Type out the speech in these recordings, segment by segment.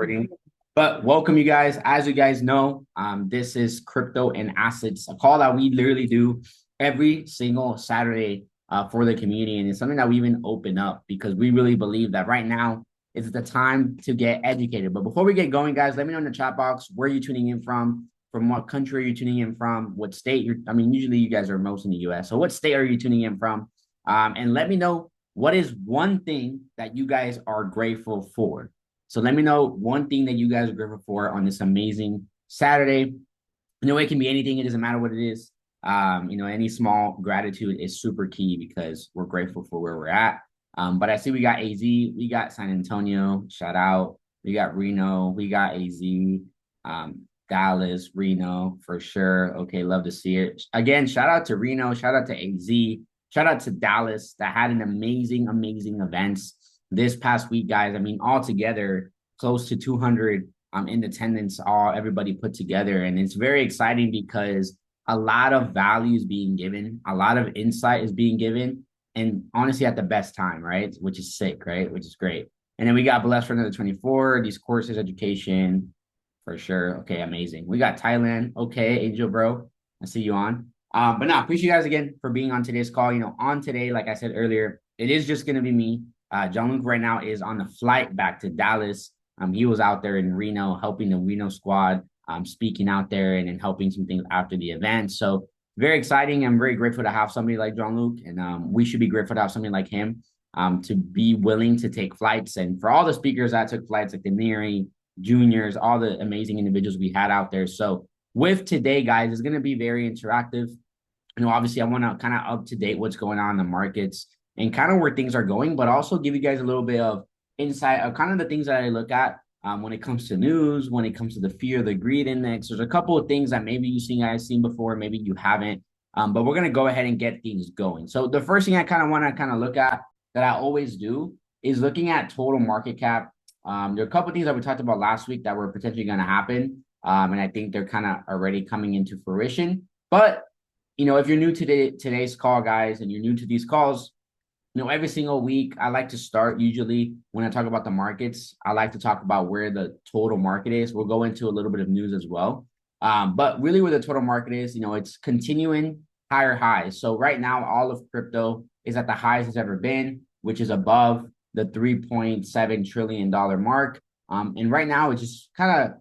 recording. But welcome, you guys. As you guys know, this is Crypto and Assets, a call that we literally do every single Saturday for the community. And it's something that we even open up because we really believe that right now is the time to get educated. But before we get going, guys, let me know in the chat box where you're tuning in from what country are you tuning in from, what state I mean, usually you guys are most in the US. So what state are you tuning in from? And let me know what is one thing that you guys are grateful for. So let me know one thing that you guys are grateful for on this amazing Saturday. It can be anything. It doesn't matter what it is. Any small gratitude is super key because we're grateful for where we're at. But I see we got AZ, we got San Antonio, shout out. We got Reno, we got AZ, Dallas, Reno for sure. Okay, love to see it. Again, shout out to Reno, shout out to AZ, shout out to Dallas that had an amazing, amazing events this past week, guys. I mean, all together, close to 200 in attendance, everybody put together. And it's very exciting because a lot of value is being given, a lot of insight is being given, and honestly, at the best time, right? Which is sick, right? Which is great. And then we got Blessed for another 24, these courses, education, for sure. Okay, amazing. We got Thailand. Okay, Angel Bro, I see you on. But no, appreciate you guys again for being on today's call. On today, like I said earlier, it is just gonna be me. John Luke right now is on the flight back to Dallas. He was out there in Reno helping the Reno squad, speaking out there and helping some things after the event. So very exciting. I'm very grateful to have somebody like John Luke, and we should be grateful to have somebody like him to be willing to take flights. And for all the speakers that took flights, like the Neri juniors, all the amazing individuals we had out there. So with today, guys, it's going to be very interactive. Obviously, I want to kind of up to date what's going on in the markets and kind of where things are going, but also give you guys a little bit of insight of kind of the things that I look at when it comes to news, when it comes to the fear, the greed index. There's a couple of things that maybe guys seen before, maybe you haven't, but we're going to go ahead and get things going. So the first thing I kind of want to kind of look at that I always do is looking at total market cap. There are a couple of things that we talked about last week that were potentially going to happen, and I think they're kind of already coming into fruition. But if you're new to today's call, guys, and you're new to these calls, every single week, I like to start usually when I talk about the markets, I like to talk about where the total market is. We'll go into a little bit of news as well. But really where the total market is, it's continuing higher highs. So right now, all of crypto is at the highest it's ever been, which is above the $3.7 trillion mark. And right now, it's just kind of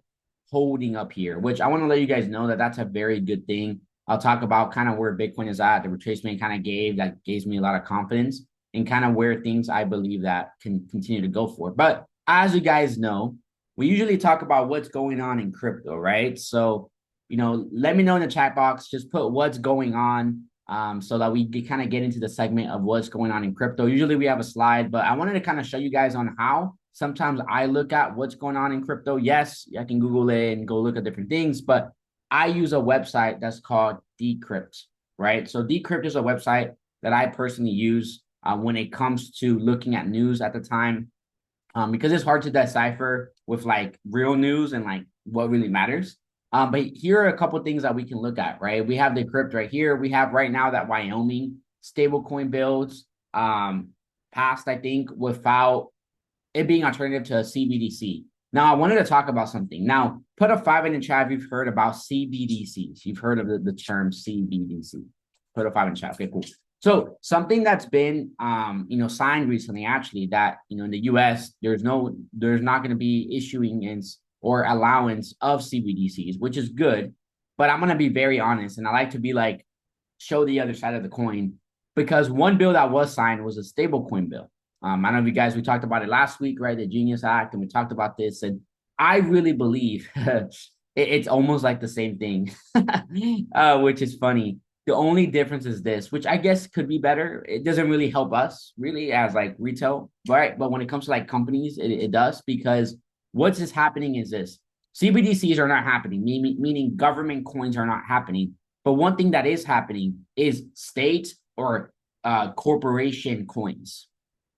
holding up here, which I want to let you guys know that that's a very good thing. I'll talk about kind of where Bitcoin is at, the retracement kind of gives me a lot of confidence and kind of where things I believe that can continue to go for. But as you guys know, we usually talk about what's going on in crypto, right? So, let me know in the chat box, just put what's going on so that we can kind of get into the segment of what's going on in crypto. Usually we have a slide, but I wanted to kind of show you guys on how sometimes I look at what's going on in crypto. Yes, I can Google it and go look at different things, but I use a website that's called Decrypt, right? So Decrypt is a website that I personally use when it comes to looking at news at the time, because it's hard to decipher with like real news and like what really matters. But here are a couple of things that we can look at, right? We have Decrypt right here. We have right now that Wyoming stablecoin builds passed, I think, without it being alternative to a CBDC. Now, I wanted to talk about something. Now, put a 5 in the chat if you've heard about CBDCs. You've heard of the term CBDC. Put a 5 in the chat. Okay, cool. So something that's been, signed recently, actually, that, in the US, there's not going to be issuing or allowance of CBDCs, which is good. But I'm going to be very honest, and I like to be like, show the other side of the coin, because one bill that was signed was a stablecoin bill. I don't know if you guys, we talked about it last week, right? The Genius Act, and we talked about this. And I really believe it's almost like the same thing, which is funny. The only difference is this, which I guess could be better. It doesn't really help us really as like retail, right? But when it comes to like companies, it does, because what's just happening is this. CBDCs are not happening, meaning government coins are not happening. But one thing that is happening is state or corporation coins,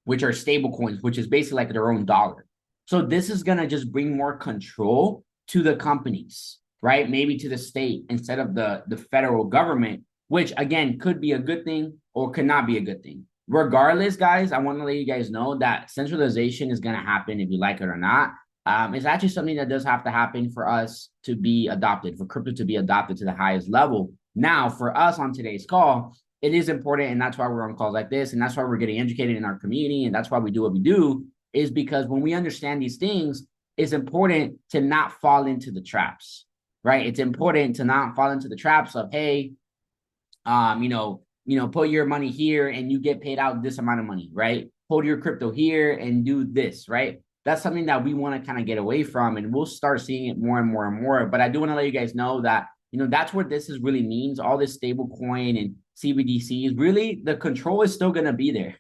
which are stable coins, which is basically like their own dollar. So this is going to just bring more control to the companies, right? Maybe to the state instead of the federal government, which again, could be a good thing or could not be a good thing. Regardless, guys, I want to let you guys know that centralization is going to happen if you like it or not. It's actually something that does have to happen for us to be adopted, for crypto to be adopted to the highest level. Now, for us on today's call, it is important, and that's why we're on calls like this, and that's why we're getting educated in our community, and that's why we do what we do, is because when we understand these things, it's important to not fall into the traps, right? It's important to not fall into the traps of, hey, put your money here and you get paid out this amount of money, right? Hold your crypto here and do this, right? That's something that we want to kind of get away from, and we'll start seeing it more and more and more. But I do want to let you guys know that, that's what this is really means. All this stable coin and CBDCs, really, the control is still going to be there.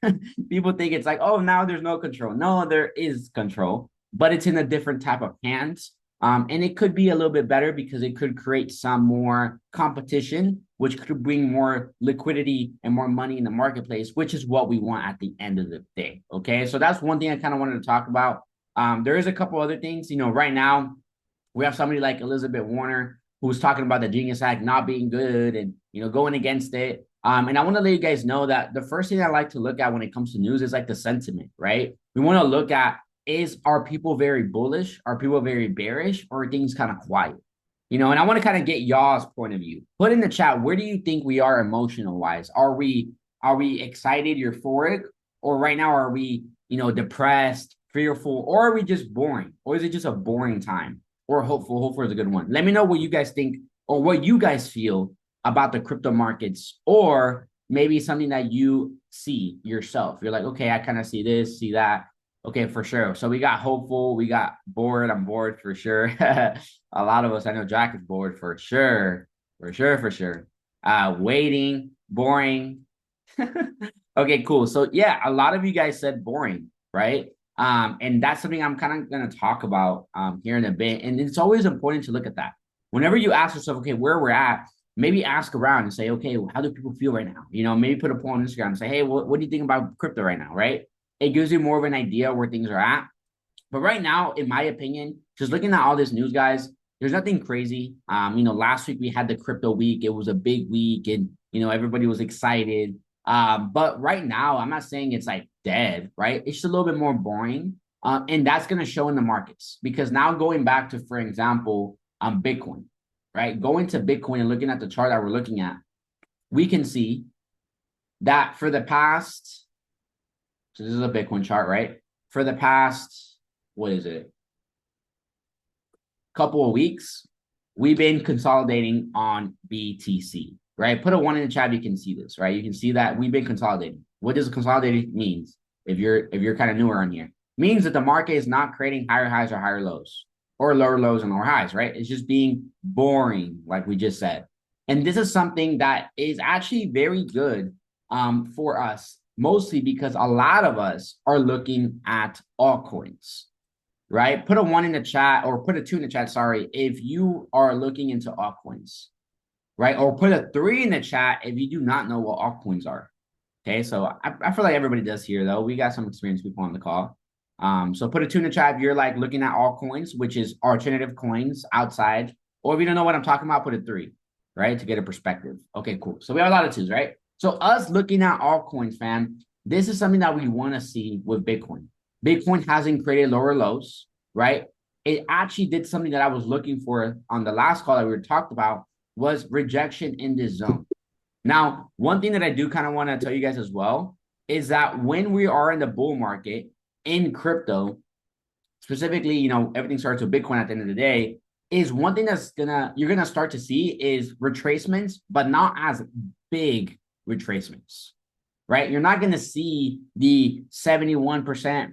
People think it's like, oh, now there's no control. No, there is control, but it's in a different type of hands. And it could be a little bit better because it could create some more competition, which could bring more liquidity and more money in the marketplace, which is what we want at the end of the day. Okay. So that's one thing I kind of wanted to talk about. There is a couple other things, right now we have somebody like Elizabeth Warner who's talking about the Genius Act not being good and, going against it. And I want to let you guys know that the first thing I like to look at when it comes to news is like the sentiment, right? We want to look at, are people very bullish? Are people very bearish? Or are things kind of quiet? And I want to kind of get y'all's point of view. Put in the chat, where do you think we are emotional wise? Are we excited, euphoric, or right now are we, depressed, fearful, or are we just boring? Or is it just a boring time? Or hopeful? Hopeful is a good one. Let me know what you guys think or what you guys feel about the crypto markets, or maybe something that you see yourself. You're like, okay, I kind of see this, see that. Okay, for sure. So we got hopeful, we got bored. I'm bored for sure. A lot of us, I know Jack is bored for sure. For sure, for sure. Waiting, boring. Okay, cool. So yeah, a lot of you guys said boring, right? And that's something I'm kind of gonna talk about here in a bit. And it's always important to look at that. Whenever you ask yourself, okay, where we're at, maybe ask around and say, okay, how do people feel right now? Maybe put a poll on Instagram and say, hey, what do you think about crypto right now, right? It gives you more of an idea where things are at. But right now, in my opinion, just looking at all this news, guys, there's nothing crazy. Last week we had the crypto week. It was a big week, and everybody was excited. But right now, I'm not saying it's like dead, right? It's just a little bit more boring. And that's going to show in the markets, because now going back to, for example, Bitcoin, right? Going to Bitcoin and looking at the chart that we're looking at, we can see that for the past, so this is a Bitcoin chart, right? For the past, what is it? Couple of weeks, we've been consolidating on BTC, right? Put a 1 in the chat if you can see this, right? You can see that we've been consolidating. What does consolidating means? If you're kind of newer on here, means that the market is not creating higher highs or higher lows, or lower lows and lower highs, right? It's just being boring, like we just said. And this is something that is actually very good for us, mostly because a lot of us are looking at altcoins, right? Put a 1 in the chat, or put a 2 in the chat, sorry, if you are looking into altcoins, right? Or put a 3 in the chat if you do not know what altcoins are. Okay, so I feel like everybody does here, though. We got some experienced people on the call. So put a 2 in the chat if you're like looking at altcoins, which is alternative coins outside. Or if you don't know what I'm talking about, put a 3, right? To get a perspective. Okay, cool. So we have a lot of 2s, right? So us looking at altcoins, fam, this is something that we want to see with Bitcoin. Bitcoin hasn't created lower lows, right? It actually did something that I was looking for on the last call that we were talked about, was rejection in this zone. Now, one thing that I do kind of want to tell you guys as well is that when we are in the bull market in crypto, specifically, everything starts with Bitcoin at the end of the day, is one thing you're gonna start to see is retracements, but not as big retracements, right? You're not going to see the 71%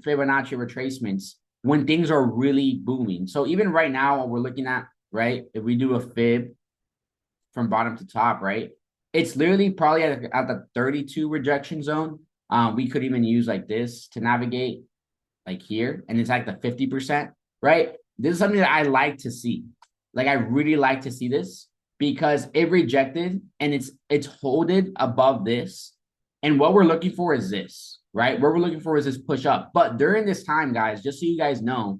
Fibonacci retracements when things are really booming. So even right now, what we're looking at, right, if we do a fib from bottom to top, right, it's literally probably at the 32 rejection zone. We could even use like this to navigate, like here, and it's like the 50%, right? This is something that I like to see. Like, I really like to see this, because it rejected and it's holded above this. And what we're looking for is this, right? What we're looking for is this push up. But during this time, guys, just so you guys know,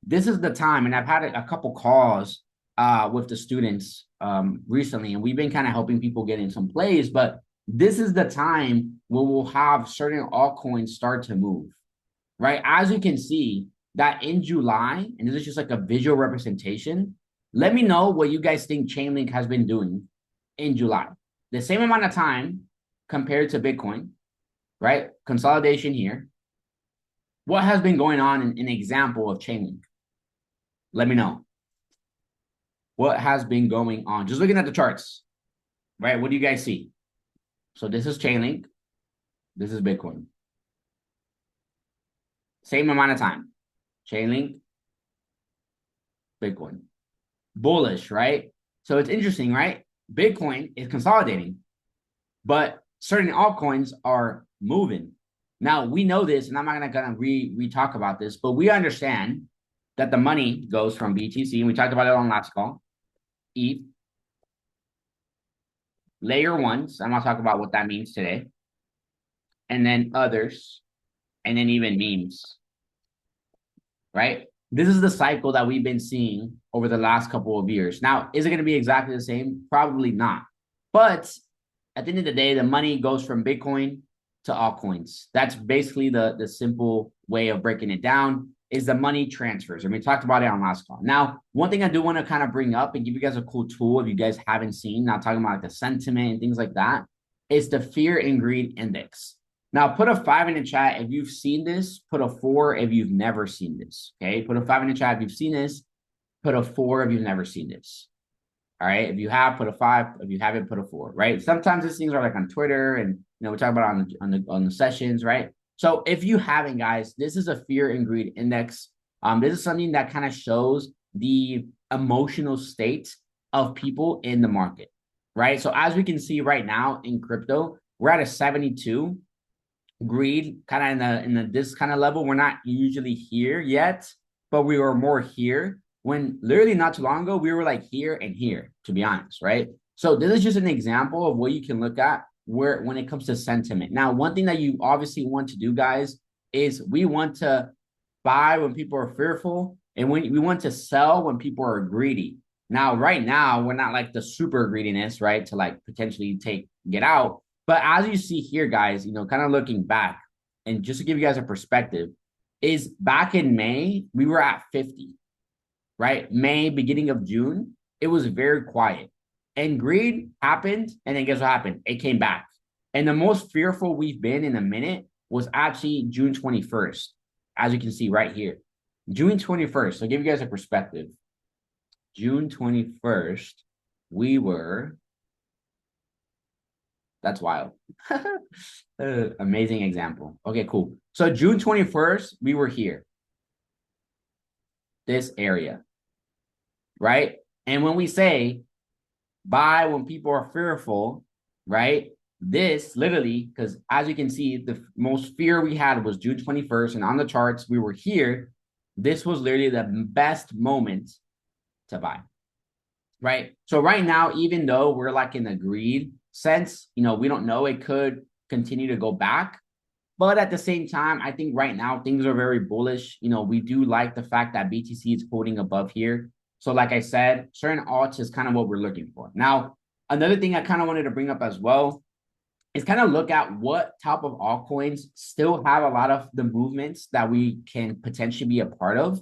this is the time, and I've had a couple calls with the students recently, and we've been kind of helping people get in some plays, but this is the time where we'll have certain altcoins start to move, right? As you can see, that in July, and this is just like a visual representation, let me know what you guys think Chainlink has been doing in July. The same amount of time compared to Bitcoin, right? Consolidation here. What has been going on in an example of Chainlink? Let me know. What has been going on? Just looking at the charts, right? What do you guys see? So this is Chainlink. This is Bitcoin. Same amount of time. Chainlink, Bitcoin. Bullish, right? So it's interesting, right? Bitcoin is consolidating, but certain altcoins are moving. Now we know this, and I'm not gonna re-talk about this, but we understand that the money goes from BTC, and we talked about it on last call, ETH, layer ones. I'm gonna talk about what that means today, and then others, and then even memes, right? This is the cycle that we've been seeing over the last couple of years. Now, is it going to be exactly the same? Probably not. But at the end of the day, the money goes from Bitcoin to altcoins. That's basically the simple way of breaking it down is the money transfers. And we talked about it on last call. Now, one thing I do want to kind of bring up and give you guys a cool tool if you guys haven't seen, not talking about like the sentiment and things like that, is the fear and greed index. Now, put a 5 in the chat if you've seen this. Put a 4 if you've never seen this. Okay, put a 5 in the chat if you've seen this. Put a 4 if you've never seen this. All right, if you have, put a 5. If you haven't, put a 4. Right? Sometimes these things are like on Twitter, and we talk about it on the sessions, right? So if you haven't, guys, this is a fear and greed index. This is something that kind of shows the emotional state of people in the market, right? So as we can see right now in crypto, we're at a 72. Greed kind of in the this kind of level. We're not usually here yet, but we were more here when literally not too long ago we were like here and here, to be honest, right? So this is just an example of what you can look at where when it comes to sentiment. Now, one thing that you obviously want to do, guys, is we want to buy when people are fearful, and when we want to sell when people are greedy. Now, right now, we're not like the super greediness, right? To like potentially get out. But as you see here, guys, kind of looking back, and just to give you guys a perspective, is back in May, we were at 50, right? May, beginning of June, it was very quiet. And greed happened, and then guess what happened? It came back. And the most fearful we've been in a minute was actually June 21st, as you can see right here. June 21st, so I'll give you guys a perspective. June 21st, we were... That's wild. Amazing example. Okay, cool. So June 21st, we were here. This area, right? And when we say buy when people are fearful, right? This literally, because as you can see, the most fear we had was June 21st. And on the charts, we were here. This was literally the best moment to buy, right? So right now, even though we're like in a greed sense, we don't know, it could continue to go back, but at the same time, I think right now things are very bullish. We do like the fact that BTC is holding above here. So like I said, certain alts is kind of what we're looking for. Now, another thing I kind of wanted to bring up as well is kind of look at what type of altcoins still have a lot of the movements that we can potentially be a part of,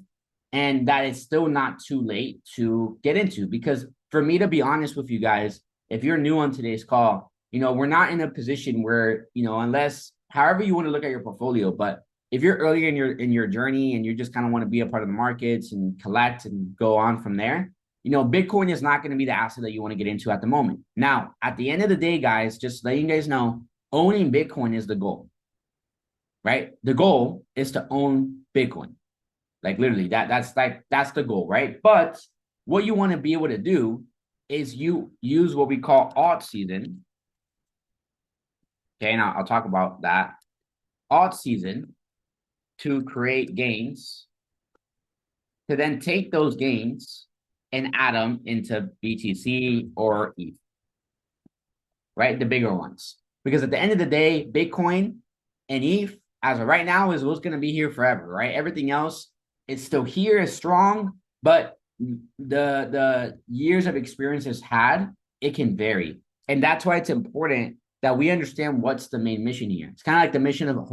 and that it's still not too late to get into. Because for me, to be honest with you guys, if you're new on today's call, we're not in a position where, unless however you want to look at your portfolio, but if you're early in your journey and you just kind of want to be a part of the markets and collect and go on from there, Bitcoin is not going to be the asset that you want to get into at the moment. Now, at the end of the day, guys, just letting you guys know, owning Bitcoin is the goal, right? The goal is to own Bitcoin. Like literally that's the goal, right? But what you want to be able to do is you use what we call alt season. Okay, now I'll talk about that. Alt season to create gains, to then take those gains and add them into BTC or ETH, right? The bigger ones. Because at the end of the day, Bitcoin and ETH, as of right now, is what's going to be here forever, right? Everything else is still here, is strong, but the years of experience it's had, it can vary. And that's why it's important that we understand what's the main mission here. It's kind of like the mission of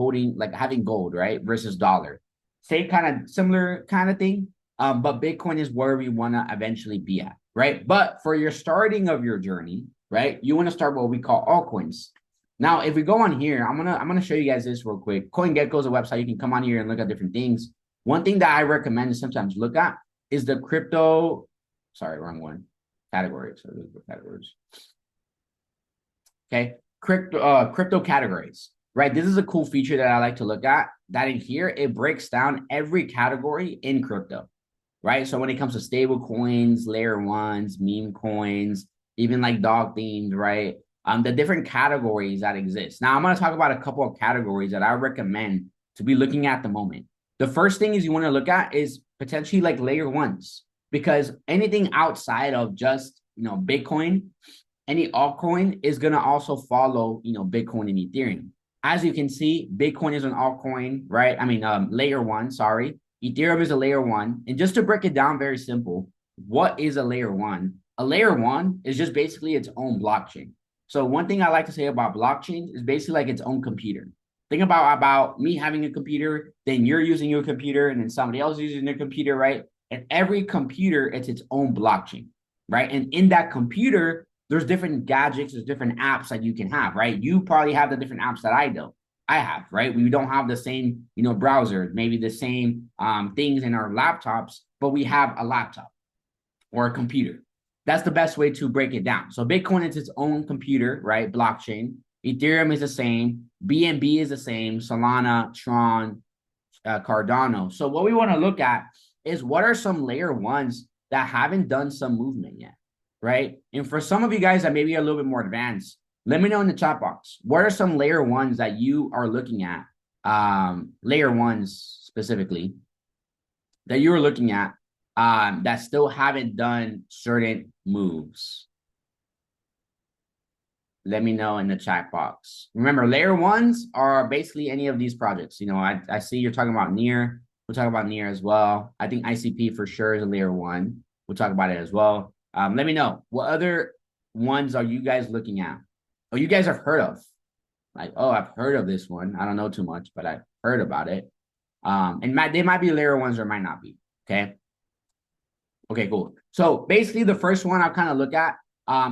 having gold, right? Versus dollar. same kind of similar kind of thing. But Bitcoin is where we want to eventually be at, right? But for your starting of your journey, right, you want to start what we call altcoins. Now, if we go on here, I'm gonna show you guys this real quick. CoinGecko is a website. You can come on here and look at different things. One thing that I recommend to sometimes look at is the crypto. Sorry, wrong one. Categories. So categories. Okay, crypto categories. Right. This is a cool feature that I like to look at. That in here it breaks down every category in crypto. Right. So when it comes to stable coins, layer ones, meme coins, even like dog themed, right? The different categories that exist. Now I'm going to talk about a couple of categories that I recommend to be looking at the moment. The first thing is you want to look at is potentially like layer ones, because anything outside of just, Bitcoin, any altcoin is going to also follow, Bitcoin and Ethereum. As you can see, Bitcoin is an altcoin, right? I mean, layer one, sorry. Ethereum is a layer one. And just to break it down very simple, what is a layer one? A layer one is just basically its own blockchain. So one thing I like to say about blockchain is basically like its own computer. Think about me having a computer, then you're using your computer, and then somebody else using their computer, right? And every computer, it's its own blockchain, right? And in that computer, there's different gadgets, there's different apps that you can have, right? You probably have the different apps that I have, right? We don't have the same, browser, maybe the same things in our laptops, but we have a laptop or a computer. That's the best way to break it down. So Bitcoin is its own computer, right? Blockchain. Ethereum is the same. BNB is the same. Solana, Tron, Cardano. So what we want to look at is what are some layer ones that haven't done some movement yet, right? And for some of you guys that maybe are a little bit more advanced, let me know in the chat box. What are some layer ones that you are looking at? Layer ones specifically that you are looking at that still haven't done certain moves. Let me know in the chat box. Remember, layer ones are basically any of these projects. I see you're talking about Near. We'll talk about Near as well. I think ICP for sure is a layer one. We'll talk about it as well. Let me know, what other ones are you guys looking at? Oh, you guys have heard of? Like, oh, I've heard of this one. I don't know too much, but I've heard about it. And they might be layer ones or might not be. Okay. Okay, cool. So basically the first one I'll kind of look at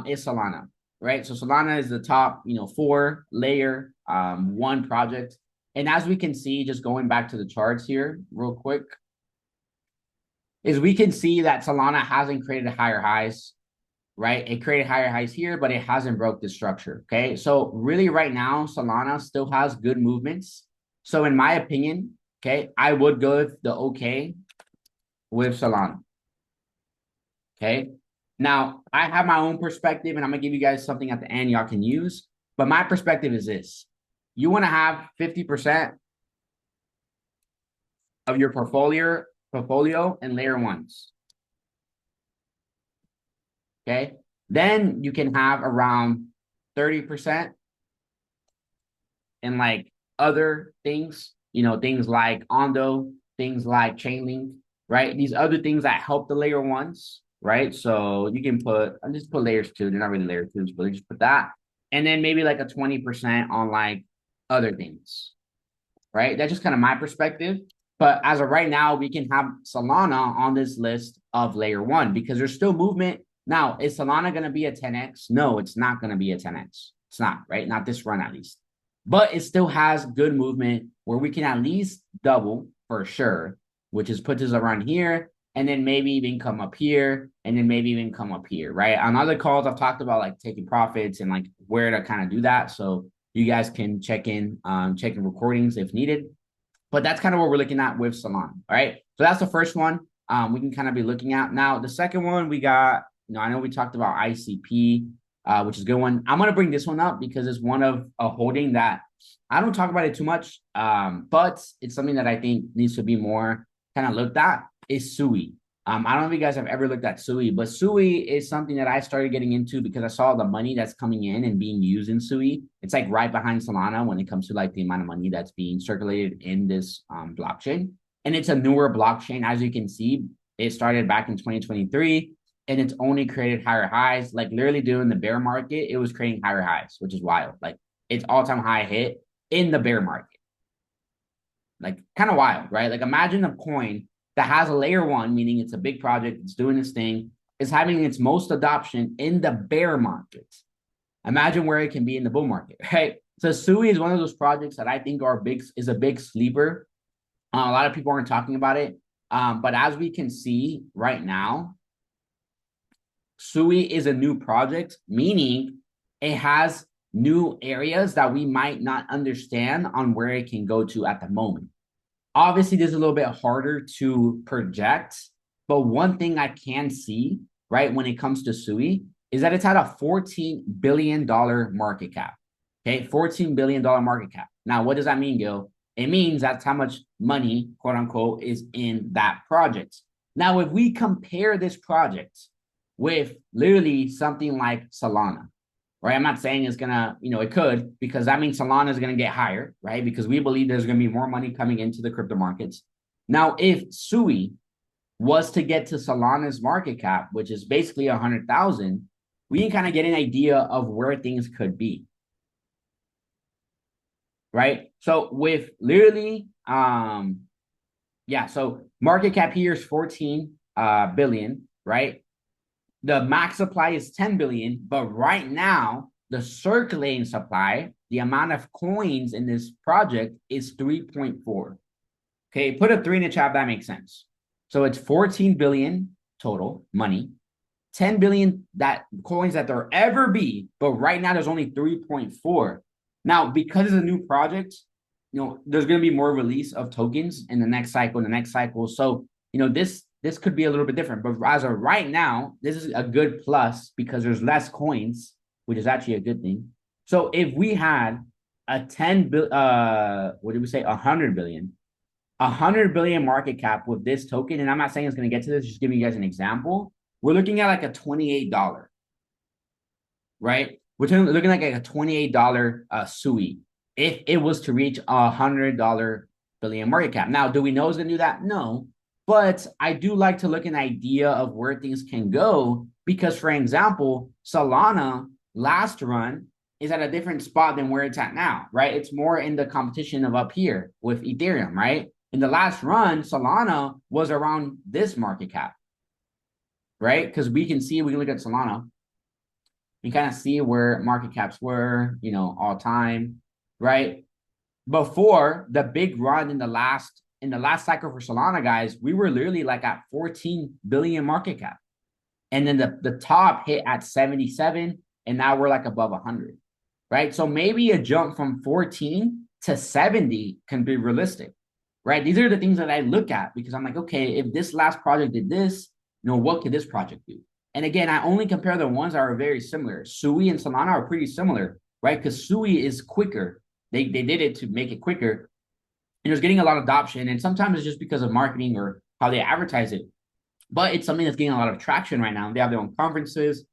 is Solana, right? So Solana is the top, 4 layer one project. And as we can see, just going back to the charts here real quick, is we can see that Solana hasn't created higher highs, right? It created higher highs here, but it hasn't broke the structure, okay? So really right now, Solana still has good movements. So in my opinion, okay, I would go with the okay with Solana. Okay. Now, I have my own perspective, and I'm going to give you guys something at the end y'all can use. But my perspective is this. You want to have 50% of your portfolio in layer ones. Okay. Then you can have around 30% in like other things, things like Ondo, things like Chainlink, right? These other things that help the layer ones. Right? So you can I'll just put layers 2. They're not really layer 2s, but just put that. And then maybe like a 20% on like other things, right? That's just kind of my perspective. But as of right now, we can have Solana on this list of layer 1 because there's still movement. Now, is Solana going to be a 10x? No, it's not going to be a 10x. It's not, right? Not this run at least. But it still has good movement where we can at least double for sure, which is puts us around here. And then maybe even come up here, and then maybe even come up here, right? On other calls, I've talked about like taking profits and like where to kind of do that. So you guys can check in recordings if needed. But that's kind of what we're looking at with Solana, all right? So that's the first one we can kind of be looking at. Now, the second one we got, I know we talked about ICP, which is a good one. I'm going to bring this one up because it's one of a holding that I don't talk about it too much, but it's something that I think needs to be more kind of looked at. Is Sui. I don't know if you guys have ever looked at Sui, but Sui is something that I started getting into because I saw the money that's coming in and being used in Sui. It's like right behind Solana when it comes to like the amount of money that's being circulated in this blockchain. And it's a newer blockchain. As you can see, it started back in 2023 and it's only created higher highs. Like literally during the bear market, it was creating higher highs, which is wild. Like it's all-time high hit in the bear market. like kind of wild, right? Like imagine a coin that has a layer one, meaning it's a big project, it's doing its thing, is having its most adoption in the bear market. Imagine where it can be in the bull market, right? So Sui is one of those projects that I think is a big sleeper. A lot of people aren't talking about it, but as we can see right now, Sui is a new project, meaning it has new areas that we might not understand on where it can go to at the moment. Obviously, this is a little bit harder to project, but one thing I can see, right, when it comes to Sui is that it's at a $14 billion market cap. Okay, $14 billion market cap. Now, what does that mean, Gil? It means that's how much money, quote unquote, is in that project. Now, if we compare this project with literally something like Solana, right? I'm not saying it's gonna, it could, because that means Solana is gonna get higher, right? Because we believe there's gonna be more money coming into the crypto markets. Now, if Sui was to get to Solana's market cap, which is basically 100,000, we can kind of get an idea of where things could be, right? So with literally, so market cap here is 14 billion, right? The max supply is 10 billion, but right now, the circulating supply, the amount of coins in this project is 3.4. Okay, put a 3 in the chat if that makes sense. So it's 14 billion total money, 10 billion that coins that there ever be, but right now there's only 3.4. Now, because it's a new project, there's going to be more release of tokens in the next cycle, So, this could be a little bit different, but as of right now, this is a good plus because there's less coins, which is actually a good thing. So if we had a 100 billion, 100 billion market cap with this token, and I'm not saying it's going to get to this, just giving you guys an example. We're looking at like a $28, right? We're looking like a $28 SUI if it was to reach $100 billion market cap. Now, do we know it's going to do that? No. But I do like to look an idea of where things can go because, for example, Solana last run is at a different spot than where it's at now, right? It's more in the competition of up here with Ethereum, right? In the last run, Solana was around this market cap, right? Because we can look at Solana. We kind of see where market caps were, all time, right? Before the big run in the last cycle for Solana, guys, we were literally like at 14 billion market cap. And then the top hit at 77, and now we're like above 100, right? So maybe a jump from 14 to 70 can be realistic, right? These are the things that I look at because I'm like, okay, if this last project did this, what could this project do? And again, I only compare the ones that are very similar. Sui and Solana are pretty similar, right? Because Sui is quicker. They did it to make it quicker. And it was getting a lot of adoption. And sometimes it's just because of marketing or how they advertise it. But it's something that's getting a lot of traction right now. They have their own conferences,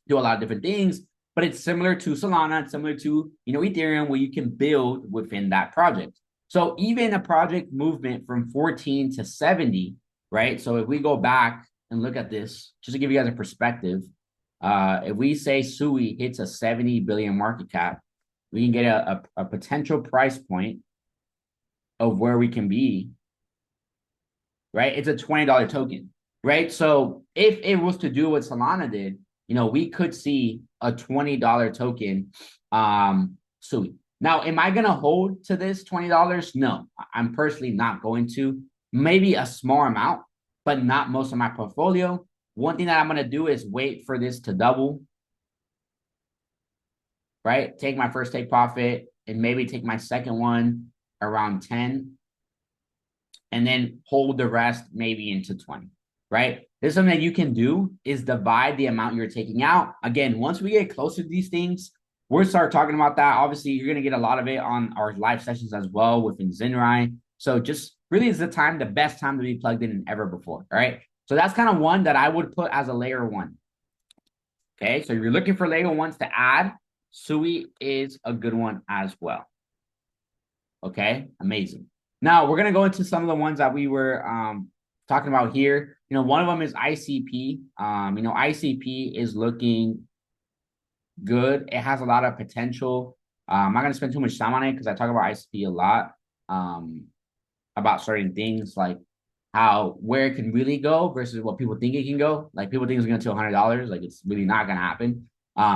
do a lot of different things. But it's similar to Solana, it's similar to Ethereum, where you can build within that project. So even a project movement from 14 to 70, right? So if we go back and look at this, just to give you guys a perspective, if we say Sui hits a 70 billion market cap, we can get a potential price point of where we can be, right? It's a $20 token, right? So if it was to do what Solana did, we could see a $20 token Sui. Now, am I going to hold to this $20? No, I'm personally not going to. Maybe a small amount, but not most of my portfolio. One thing that I'm going to do is wait for this to double, right? Take my first take profit and maybe take my second one around 10 and then hold the rest maybe into 20, right? There's something that you can do is divide the amount you're taking out. Again, once we get closer to these things, we'll start talking about that. Obviously, you're going to get a lot of it on our live sessions as well within Zenrai. So just really is the best time to be plugged in than ever before, all right? So that's kind of one that I would put as a layer one. Okay, so if you're looking for layer ones to add, Sui is a good one as well. Okay, amazing. Now we're gonna go into some of the ones that we were talking about here. One of them is ICP. ICP is looking good. It has a lot of potential. I'm not gonna spend too much time on it because I talk about ICP a lot. about certain things, like how where it can really go versus what people think it can go. Like people think it's going to $100, like it's really not going to happen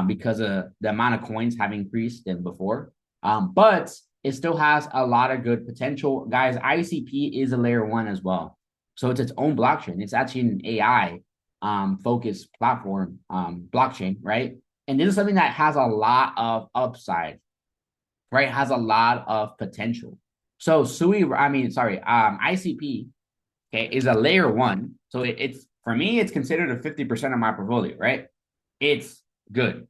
because of the amount of coins have increased than before. But it still has a lot of good potential, guys. ICP is a layer one as well, so it's its own blockchain. It's actually an AI focused platform blockchain, right? And this is something that has a lot of upside, right? Has a lot of potential. So ICP, okay, is a layer one. So it's for me, it's considered a 50% of my portfolio, right? It's good,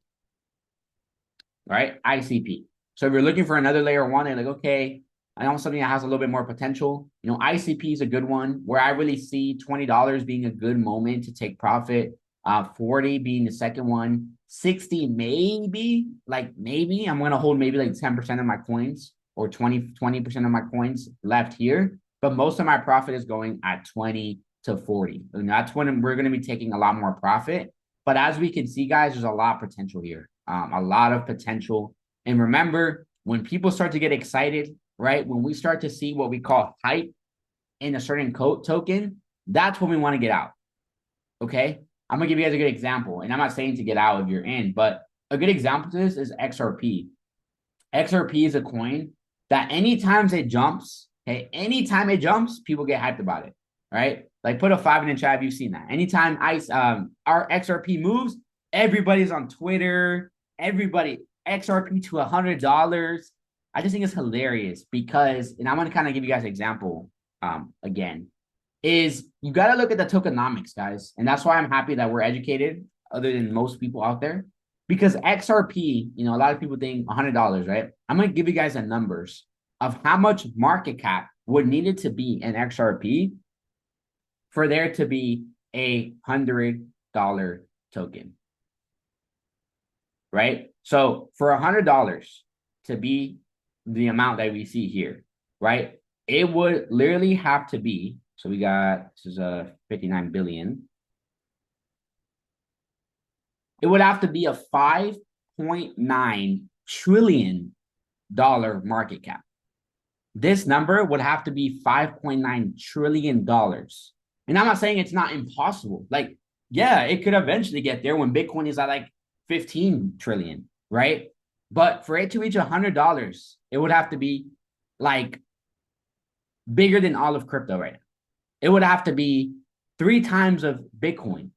right? ICP. So if you're looking for another layer one, they're like, okay, I want something that has a little bit more potential. You know, ICP is a good one where I really see $20 being a good moment to take profit. 40 being the second one, 60 maybe, maybe I'm gonna hold maybe like 10% of my coins or 20% of my coins left here. But most of my profit is going at 20 to 40. And that's when we're gonna be taking a lot more profit. But as we can see, guys, there's a lot of potential here. A lot of potential. And remember, when people start to get excited, right? When we start to see what we call hype in a certain token, that's when we want to get out. Okay. I'm going to give you guys a good example. And I'm not saying to get out if you're in, but a good example to this is XRP. XRP is a coin that anytime it jumps, okay, anytime it jumps, people get hyped about it, right? Like put a 5 in the chat if you've seen that. Anytime our XRP moves, everybody's on Twitter, everybody XRP to $100. I just think it's hilarious because, and I'm going to kind of give you guys an example again, is you got to look at the tokenomics, guys. And that's why I'm happy that we're educated other than most people out there. Because XRP, you know, a lot of people think $100, right? I'm going to give you guys the numbers of how much market cap would need it to be in XRP for there to be a $100 token, right? So for $100 to be the amount that we see here, right? It would literally have to be, so we got, this is a 59 billion. It would have to be a $5.9 trillion market cap. This number would have to be $5.9 trillion. And I'm not saying it's not impossible. Like, yeah, it could eventually get there when Bitcoin is at like 15 trillion, right? But for it to reach $100, it would have to be like bigger than all of crypto right now. It would have to be 3 times of Bitcoin,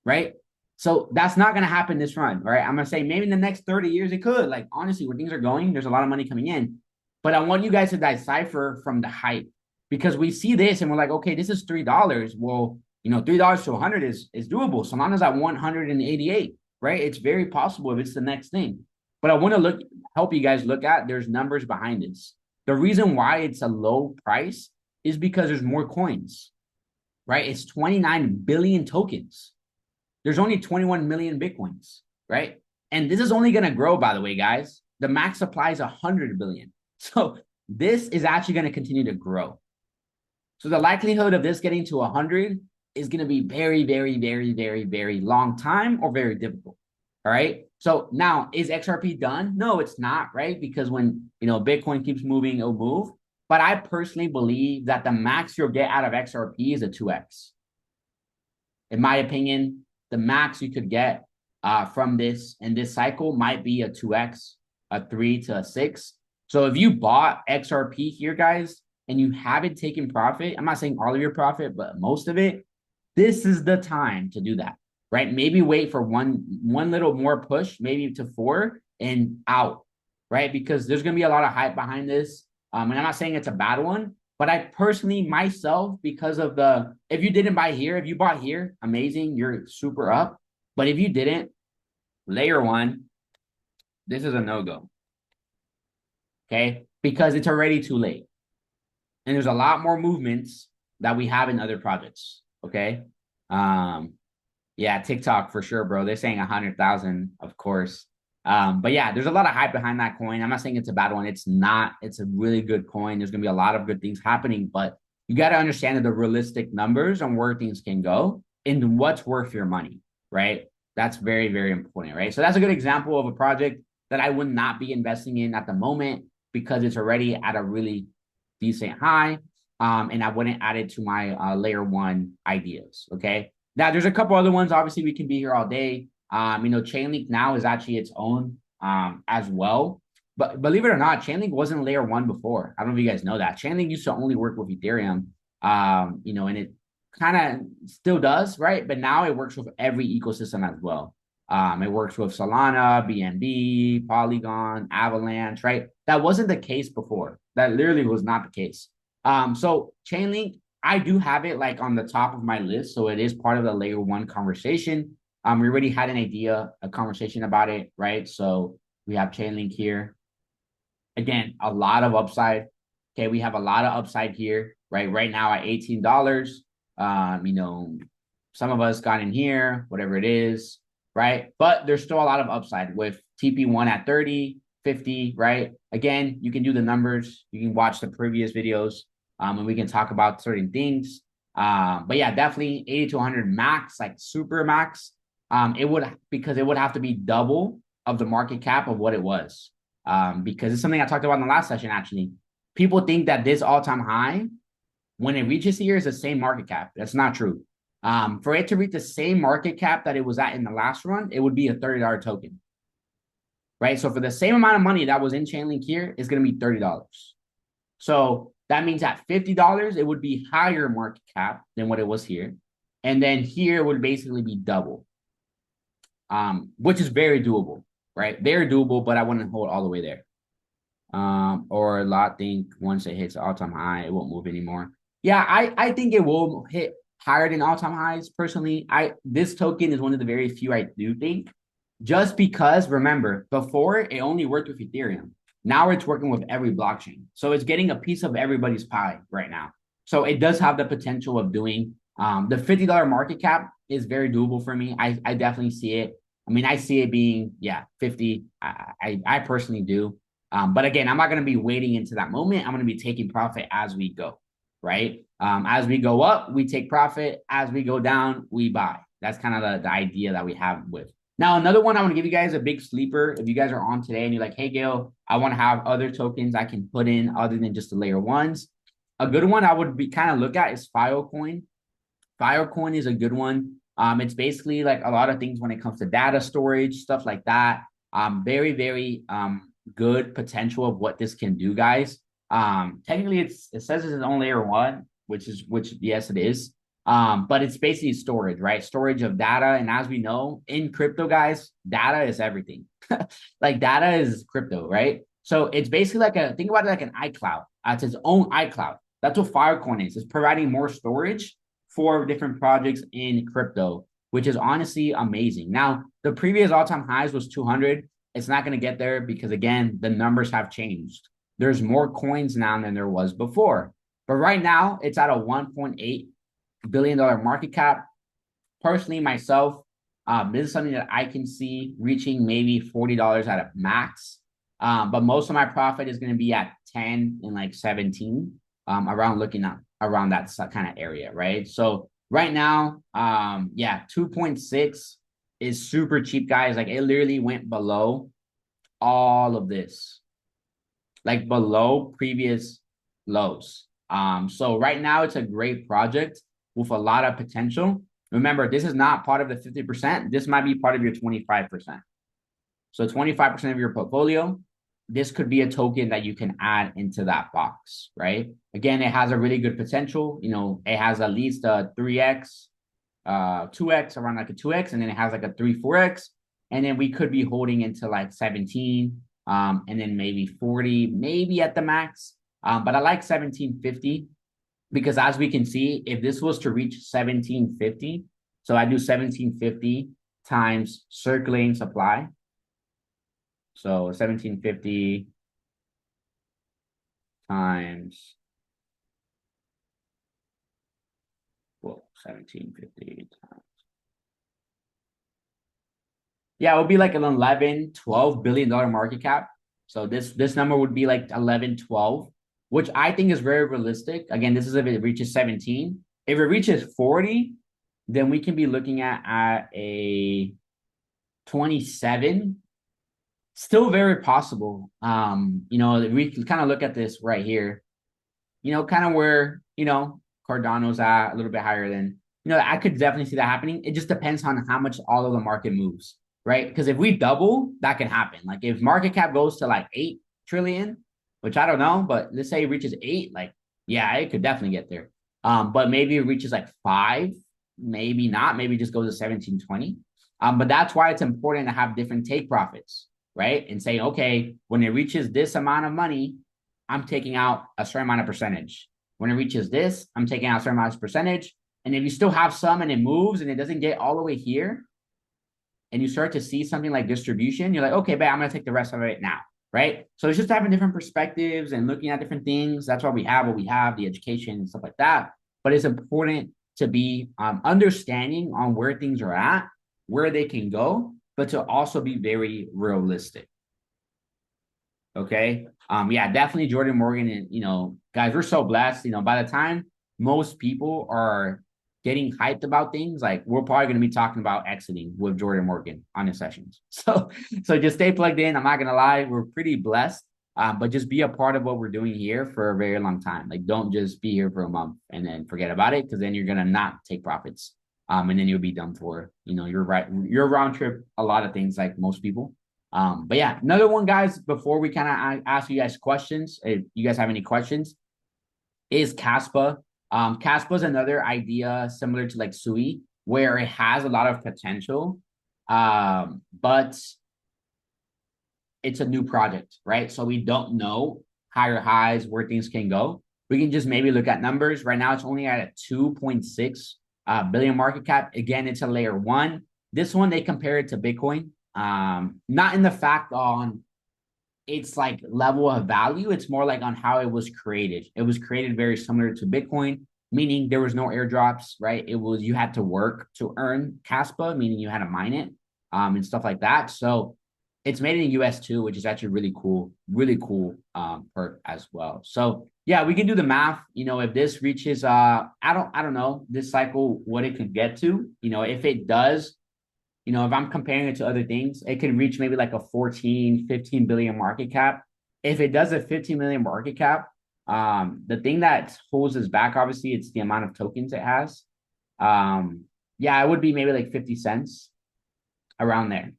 right? So that's not going to happen this run, right? I'm going to say maybe in the next 30 years it could. Like, honestly, where things are going, there's a lot of money coming in. But I want you guys to decipher from the hype because we see this and we're like, okay, this is $3. Well, you know, $3 to 100 is doable. So long as at 188, right? It's very possible if it's the next thing. But I want to help you guys look at, there's numbers behind this. The reason why it's a low price is because there's more coins, right? It's 29 billion tokens. There's only 21 million Bitcoins, right? And this is only going to grow, by the way, guys. The max supply is 100 billion. So this is actually going to continue to grow. So the likelihood of this getting to 100 is going to be very, very, very, very, very long time or very difficult. All right. So now, is XRP done? No, it's not, right? Because when, you know, Bitcoin keeps moving, it'll move. But I personally believe that the max you'll get out of XRP is a 2x. In my opinion, the max you could get from this in this cycle might be a 2x, a 3 to a 6. So if you bought XRP here, guys, and you haven't taken profit, I'm not saying all of your profit, but most of it, this is the time to do that, right? Maybe wait for one little more push, maybe to 4 and out, right? Because there's going to be a lot of hype behind this. And I'm not saying it's a bad one, but I personally, myself, because of if you didn't buy here, if you bought here, amazing, you're super up. But if you didn't, layer one, this is a no-go. Okay? Because it's already too late. And there's a lot more movements that we have in other projects. Okay? Yeah, TikTok for sure, bro. They're saying 100,000, of course. But yeah, there's a lot of hype behind that coin. I'm not saying it's a bad one. It's not. It's a really good coin. There's going to be a lot of good things happening, but you got to understand the realistic numbers on where things can go and what's worth your money, right? That's very, very important, right? So that's a good example of a project that I would not be investing in at the moment because it's already at a really decent high. And I wouldn't add it to my layer one ideas. Okay. Now there's a couple other ones. Obviously, we can be here all day. Chainlink now is actually its own as well. But believe it or not, Chainlink wasn't layer one before. I don't know if you guys know that. Chainlink used to only work with Ethereum. And it kind of still does, right? But now it works with every ecosystem as well. It works with Solana, BNB, Polygon, Avalanche, right? That wasn't the case before. That literally was not the case. So Chainlink, I do have it like on the top of my list. So it is part of the layer one conversation. We already had a conversation about it, right? So we have Chainlink here. Again, a lot of upside. Okay, we have a lot of upside here, right? Right now at $18. Some of us got in here, whatever it is, right? But there's still a lot of upside with TP1 at 30, 50, right? Again, you can do the numbers. You can watch the previous videos, and we can talk about certain things. But yeah, definitely 80 to 100 max, like super max. Because it would have to be double of the market cap of what it was. Because it's something I talked about in the last session, actually. People think that this all-time high, when it reaches here, is the same market cap. That's not true. For it to reach the same market cap that it was at in the last run, it would be a $30 token, right? So for the same amount of money that was in Chainlink here, it's going to be $30. So that means at $50, it would be higher market cap than what it was here. And then here would basically be double, which is very doable, right? Very doable, but I wouldn't hold all the way there. Or a lot think once it hits all-time high, it won't move anymore. Yeah, I think it will hit higher than all-time highs. Personally, this token is one of the very few I do think, just because remember, before it only worked with Ethereum. Now it's working with every blockchain. So it's getting a piece of everybody's pie right now. So it does have the potential of doing the $50 market cap is very doable for me. I definitely see it. I mean, I see it being, 50. I personally do. But again, I'm not going to be waiting into that moment. I'm going to be taking profit as we go, right? As we go up, we take profit. As we go down, we buy. That's kind of the idea that we have with. Now, another one, I want to give you guys a big sleeper. If you guys are on today and you're like, hey, Gail, I want to have other tokens I can put in other than just the layer ones. A good one I would be kind of look at is Filecoin. Filecoin is a good one. It's basically like a lot of things when it comes to data storage, stuff like that. Very, very good potential of what this can do, guys. Technically, it says it's on layer one, which yes, it is. But it's basically storage, right? Storage of data. And as we know, in crypto, guys, data is everything. Like data is crypto, right? So it's basically think about it like an iCloud. It's its own iCloud. That's what Filecoin is. It's providing more storage for different projects in crypto, which is honestly amazing. Now, the previous all-time highs was 200. It's not going to get there because, again, the numbers have changed. There's more coins now than there was before. But right now, it's at a $1.8 billion market cap. Personally, myself, this is something that I can see reaching maybe $40 at a max. But most of my profit is going to be at 10 and like 17, looking at around that kind of area, right? So right now, 2.6 is super cheap, guys. Like it literally went below all of this, like below previous lows. So right now it's a great project with a lot of potential. Remember, this is not part of the 50%. This might be part of your 25%. So 25% of your portfolio, this could be a token that you can add into that box, right? Again, it has a really good potential. It has at least a 3x, 2x, around like a 2x, and then it has like a 3, 4x. And then we could be holding into like 17, and then maybe 40, maybe at the max. But I like 1750 because as we can see, if this was to reach 1750, so I do 1750 times circulating supply. So 1750 times, 1750 times. Yeah, it would be like an 11, $12 billion market cap. So this number would be like 11, 12, which I think is very realistic. Again, this is if it reaches 17. If it reaches 40, then we can be looking at a 27. Still very possible. We can kind of look at this right here. kind of where, Cardano's at, a little bit higher than, I could definitely see that happening. It just depends on how much all of the market moves, right? Because if we double, that can happen. Like if market cap goes to like 8 trillion, which I don't know, but let's say it reaches 8, like, yeah, it could definitely get there. But maybe it reaches like 5, maybe not, maybe it just goes to 17, 20. But that's why it's important to have different take profits, right? And say, okay, when it reaches this amount of money, I'm taking out a certain amount of percentage. When it reaches this, I'm taking out a certain amount of percentage. And if you still have some and it moves and it doesn't get all the way here, and you start to see something like distribution, you're like, okay, but I'm going to take the rest of it now, right? So it's just having different perspectives and looking at different things. That's why we have what we have, the education and stuff like that. But it's important to be understanding on where things are at, where they can go, but to also be very realistic. Okay. Yeah, definitely Jordan Morgan. And, guys, we're so blessed. By the time most people are getting hyped about things, like we're probably going to be talking about exiting with Jordan Morgan on his sessions. So just stay plugged in. I'm not going to lie. We're pretty blessed. But just be a part of what we're doing here for a very long time. Like, don't just be here for a month and then forget about it, because then you're going to not take profits. And then you'll be done for, you're right. You're round trip a lot of things like most people. But yeah, another one, guys, before we kind of ask you guys questions, if you guys have any questions, is Caspa. Caspa is another idea similar to like Sui, where it has a lot of potential, but it's a new project, right? So we don't know higher highs, where things can go. We can just maybe look at numbers. Right now, it's only at a 2.6 billion market cap. Again, it's a layer one. This one, they compare it to Bitcoin. Not in the fact on its like level of value. It's more like on how it was created. It was created very similar to Bitcoin, meaning there was no airdrops, right? It was, you had to work to earn Caspa, meaning you had to mine it, and stuff like that. So it's made in the US too, which is actually really cool perk as well. So yeah, we can do the math. If this reaches I don't know this cycle what it could get to. If it does, if I'm comparing it to other things, it can reach maybe like a 14, 15 billion market cap. If it does a 15 million market cap, the thing that holds us back, obviously, it's the amount of tokens it has. Yeah, it would be maybe like 50 cents around there.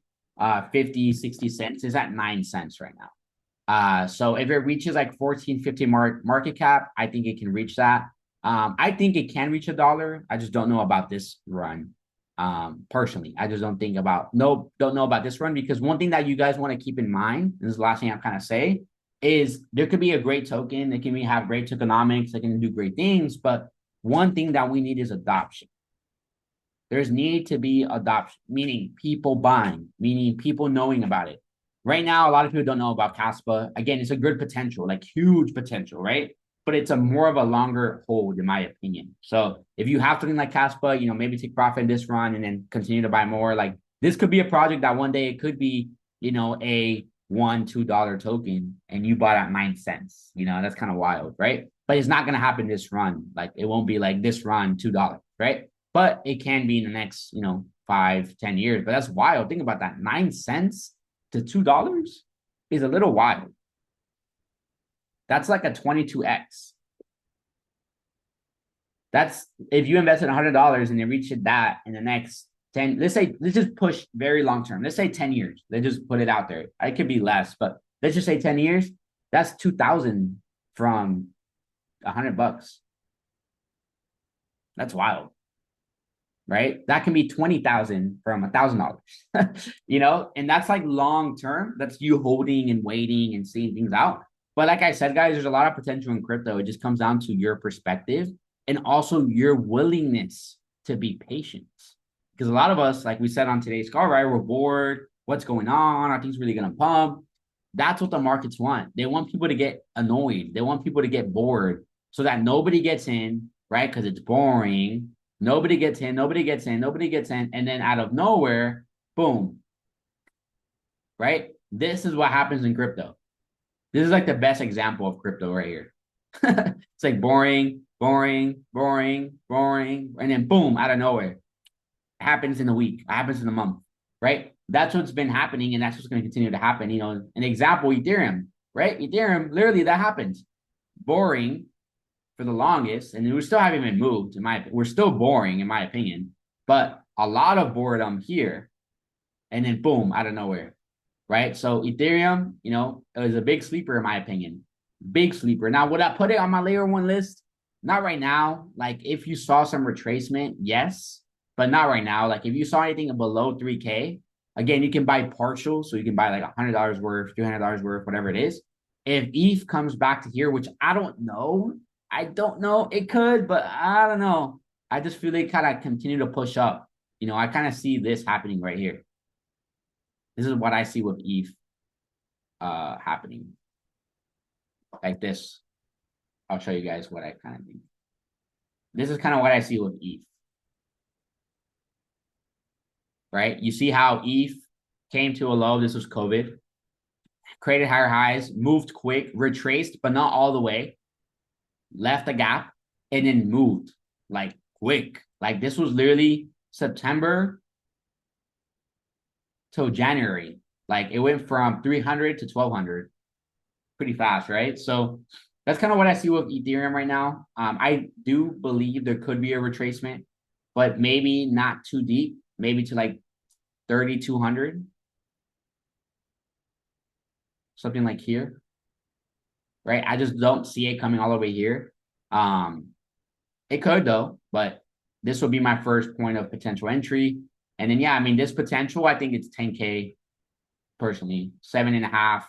50, 60 cents is at 9 cents right now. So if it reaches like 14, 15 market cap, I think it can reach that. I think it can reach $1. I just don't know about this run. Personally, I just don't know about this run, because one thing that you guys want to keep in mind, and this is the last thing I'm kind of say, is there could be a great token. It can have great tokenomics. It can do great things. But one thing that we need is adoption. There's need to be adoption, meaning people buying, meaning people knowing about it. Right now, a lot of people don't know about Caspa. Again, it's a good potential, like huge potential, right? But it's a more of a longer hold, in my opinion. So if you have something like Caspa, maybe take profit in this run and then continue to buy more. Like this could be a project that one day it could be, a $1, $2 token, and you bought at 9 cents. That's kind of wild, right? But it's not gonna happen this run. Like it won't be like this run $2, right? But it can be in the next, 5, 10 years. But that's wild. Think about that. 9 cents to $2 is a little wild. That's like a 22x. That's if you invested $100 and you reach that in the next 10, let's just push very long term. Let's say 10 years. Let's just put it out there. It could be less, but let's just say 10 years. That's 2,000 from $100. That's wild. Right? That can be 20,000 from $1,000, and that's like long term. That's you holding and waiting and seeing things out. But like I said, guys, there's a lot of potential in crypto. It just comes down to your perspective and also your willingness to be patient. Because a lot of us, like we said on today's call, right? We're bored. What's going on? Are things really going to pump? That's what the markets want. They want people to get annoyed. They want people to get bored so that nobody gets in, right? Because it's boring. Nobody gets in, nobody gets in, nobody gets in. And then out of nowhere, boom. Right? This is what happens in crypto. This is like the best example of crypto right here. It's like boring, boring, boring, boring. And then boom, out of nowhere. It happens in a week. It happens in a month. Right? That's what's been happening. And that's what's going to continue to happen. An example, Ethereum, right? Ethereum, literally that happens. Boring. for the longest, and we still haven't even moved. We're still boring in my opinion, but a lot of boredom here, and then boom, out of nowhere, right? So Ethereum, it was a big sleeper in my opinion, big sleeper. Now, would I put it on my layer one list? Not right now. Like if you saw some retracement, yes, but not right now. Like if you saw anything below 3K, again, you can buy partial, so you can buy like $100 worth, $200 worth, whatever it is. If ETH comes back to here, which I don't know, it could, but I don't know. I just feel they kind of continue to push up. I kind of see this happening right here. This is what I see with ETH happening. Like this. I'll show you guys what I kind of think. This is kind of what I see with ETH. Right? You see how ETH came to a low. This was COVID. Created higher highs, moved quick, retraced, but not all the way. Left a gap, and then moved like quick. Like this was literally September till January. Like it went from 300 to 1200 pretty fast, right? So that's kind of what I see with Ethereum right now. I do believe there could be a retracement, but maybe not too deep, maybe to like 3,200. Something like here, right? I just don't see it coming all the way here. It could though, but this will be my first point of potential entry. And then, yeah, I mean, this potential, I think it's 10K personally, 7.5,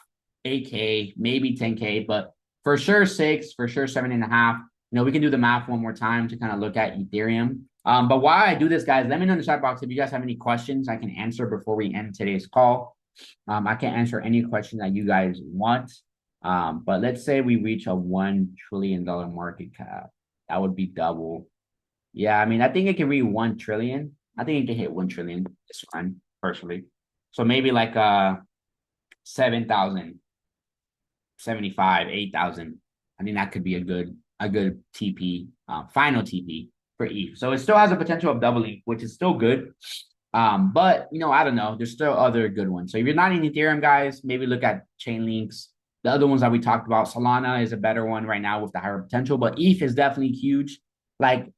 8K, maybe 10K, but for sure 6, for sure 7.5. We can do the math one more time to kind of look at Ethereum. But while I do this, guys, let me know in the chat box if you guys have any questions I can answer before we end today's call. I can answer any question that you guys want. But let's say we reach a $1 trillion market cap. That would be double. Yeah, I mean, I think it can reach 1 trillion. I think it can hit 1 trillion this run, personally. So maybe like 7,000, 75, 8,000. I think that could be a good TP, final TP for ETH. So it still has a potential of doubling, which is still good. But I don't know. There's still other good ones. So if you're not in Ethereum, guys, maybe look at Chainlinks. The other ones that we talked about, Solana is a better one right now with the higher potential, but ETH is definitely huge. Like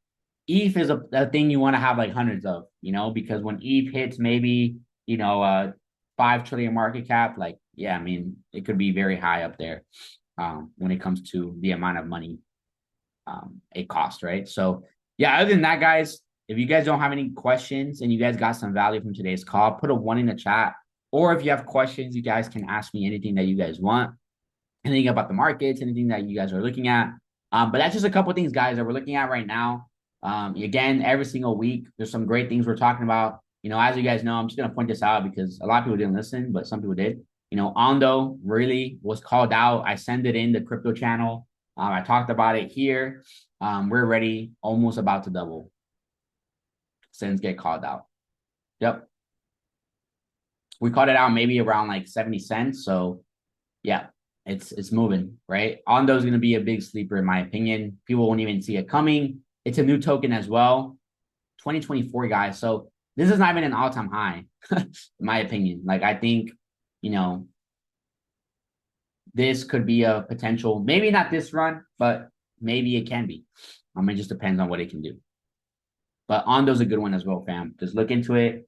ETH is a thing you want to have like hundreds of, because when ETH hits maybe, 5 trillion market cap, like, yeah, I mean, it could be very high up there when it comes to the amount of money it costs, right? So yeah, other than that, guys, if you guys don't have any questions and you guys got some value from today's call, put a 1 in the chat. Or if you have questions, you guys can ask me anything that you guys want. Anything about the markets, anything that you guys are looking at. But that's just a couple of things, guys, that we're looking at right now. Again, every single week, there's some great things we're talking about. As you guys know, I'm just going to point this out because a lot of people didn't listen, but some people did. Ondo really was called out. I sent it in the crypto channel. I talked about it here. We're ready, almost about to double. Since get called out. Yep. We called it out maybe around like 70 cents. So yeah, it's moving, right? Ondo is going to be a big sleeper in my opinion. People won't even see it coming. It's a new token as well. 2024, guys. So this is not even an all-time high, in my opinion. Like I think, this could be a potential, maybe not this run, but maybe it can be. It just depends on what it can do. But Ondo's a good one as well, fam. Just look into it.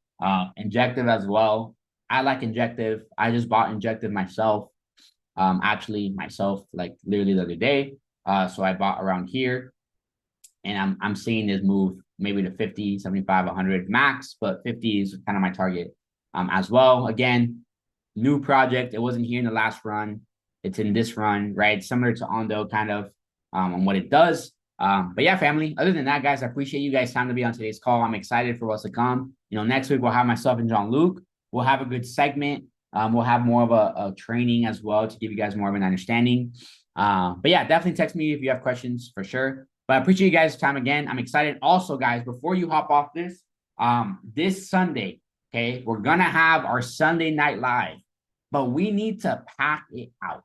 Injective as well. I like Injective. I just bought Injective myself. Actually, like literally the other day. So I bought around here. And I'm seeing this move maybe to 50, 75, 100 max, but 50 is kind of my target as well. Again, new project. It wasn't here in the last run. It's in this run, right? Similar to Ondo kind of on what it does. But yeah, family, other than that, guys, I appreciate you guys' time to be on today's call. I'm excited for what's to come. Next week we'll have myself and Jean-Luc. We'll have a good segment. We'll have more of a training as well to give you guys more of an understanding. But yeah, definitely text me if you have questions for sure. But I appreciate you guys' time again. I'm excited. Also, guys, before you hop off this, this Sunday, okay, we're gonna have our Sunday night live, but we need to pack it out.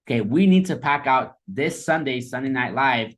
Okay, we need to pack out this Sunday Night Live.